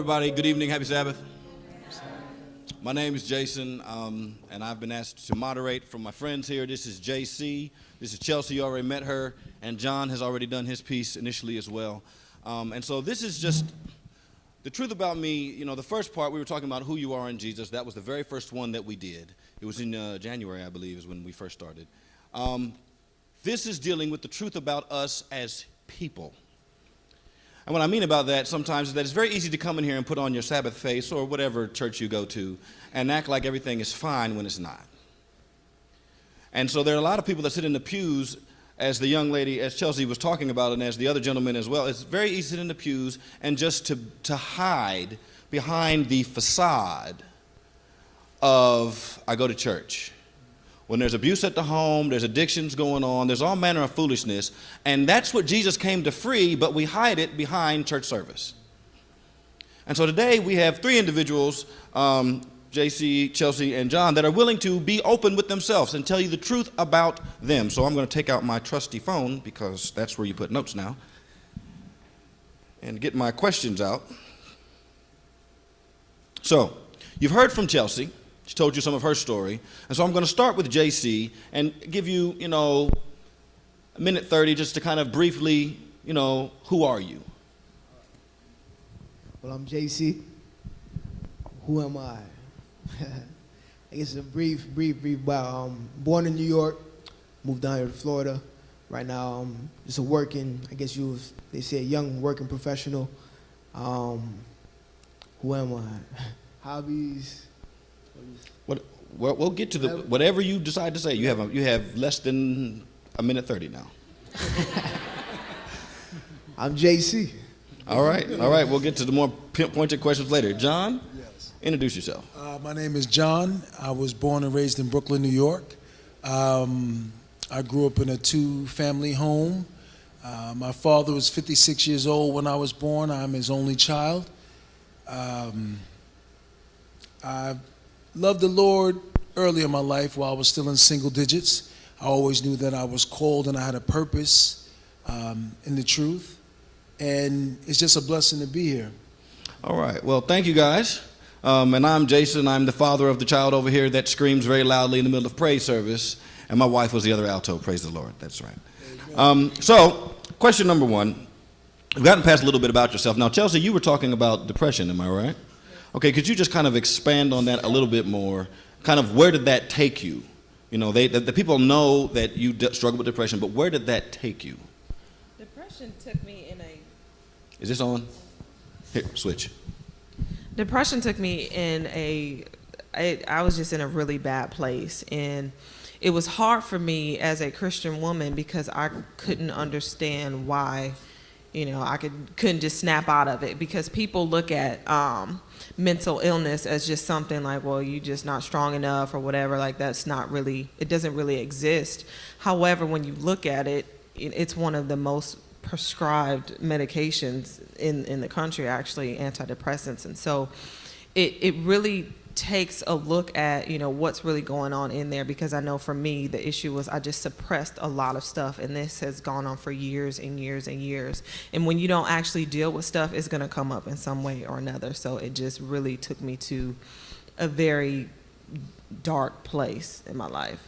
everybody. Good evening. Happy Sabbath. My name is Jason, and I've been asked to moderate from my friends here. This is JC. This is Chelsea. You already met her. And John has already done his piece initially as well. And so this is just the truth about me. You know, the first part, we were talking about who you are in Jesus. That was the very first one that we did. It was in January, I believe, is when we first started. This is dealing with the truth about us as people. And what I mean about that sometimes is that it's very easy to come in here and put on your Sabbath face or whatever church you go to and act like everything is fine when it's not. And so there are a lot of people that sit in the pews, as the young lady, as Chelsea was talking about, and as the other gentleman as well. It's very easy to sit in the pews and just to hide behind the facade of, I go to church. When there's abuse at the home, there's addictions going on, there's all manner of foolishness, and that's what Jesus came to free, but we hide it behind church service. And so today we have three individuals, JC, Chelsea, and John, that are willing to be open with themselves and tell you the truth about them. So I'm going to take out my trusty phone, because that's where you put notes now, and get my questions out. So, you've heard from Chelsea. She told you some of her story. And so I'm going to start with JC and give you, a minute 30 just to kind of briefly, who are you? Well, I'm JC. Who am I? I guess a brief bio. Born in New York, moved down here to Florida. Right now, I'm just a working, they say a young working professional. Who am I? Hobbies. We'll get to whatever you decide to say. You have less than a minute 30 now. I'm JC. All right. We'll get to the more pointed questions later. John, yes. Introduce yourself. My name is John. I was born and raised in Brooklyn, New York. I grew up in a two-family home. My father was 56 years old when I was born. I'm his only child. I loved the Lord early in my life while I was still in single digits. I always knew that I was called and I had a purpose in the truth. And it's just a blessing to be here. All right. Well, thank you, guys. And I'm Jason. I'm the father of the child over here that screams very loudly in the middle of praise service. And my wife was the other alto. Praise the Lord. That's right. So, question number one. We've gotten past a little bit about yourself. Now, Chelsea, you were talking about depression. Am I right? Okay, could you just kind of expand on that a little bit more? Kind of where did that take you? The people know that you struggle with depression, but where did that take you? Depression took me in a... Is this on? Here, switch. Depression took me in I was just in a really bad place. And it was hard for me as a Christian woman because I couldn't understand why, I couldn't just snap out of it, because people look at mental illness as just something like, well, you're just not strong enough or whatever. Like, that's not really, it doesn't really exist. However, when you look at it, it's one of the most prescribed medications in the country, actually, antidepressants. And so it really takes a look at, what's really going on in there, because I know for me, the issue was I just suppressed a lot of stuff, and this has gone on for years and years and years. And when you don't actually deal with stuff, it's going to come up in some way or another. So it just really took me to a very dark place in my life.